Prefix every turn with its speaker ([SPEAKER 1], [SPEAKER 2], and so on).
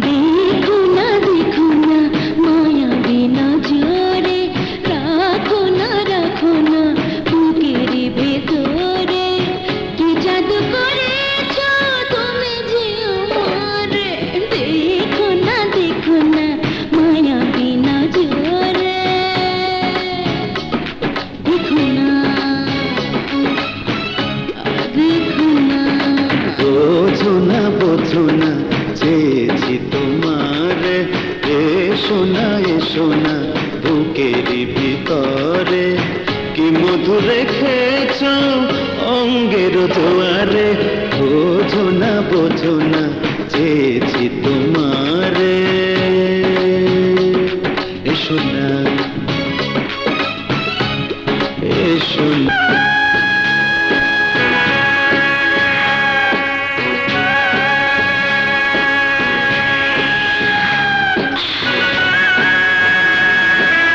[SPEAKER 1] देखो ना माया बिना जोरे राखो ना बुकेर भेतरे कि जादू करेছো তুমি যে আমারে देखो ना माया बिना जोरे देखो ना
[SPEAKER 2] বোঝো না চেয়েছি তোমার এসো না বুকের ভিতরে কি মধু রেখেছ অঙ্গের জোয়ারে বোঝো না চেয়েছি তোমার এসো না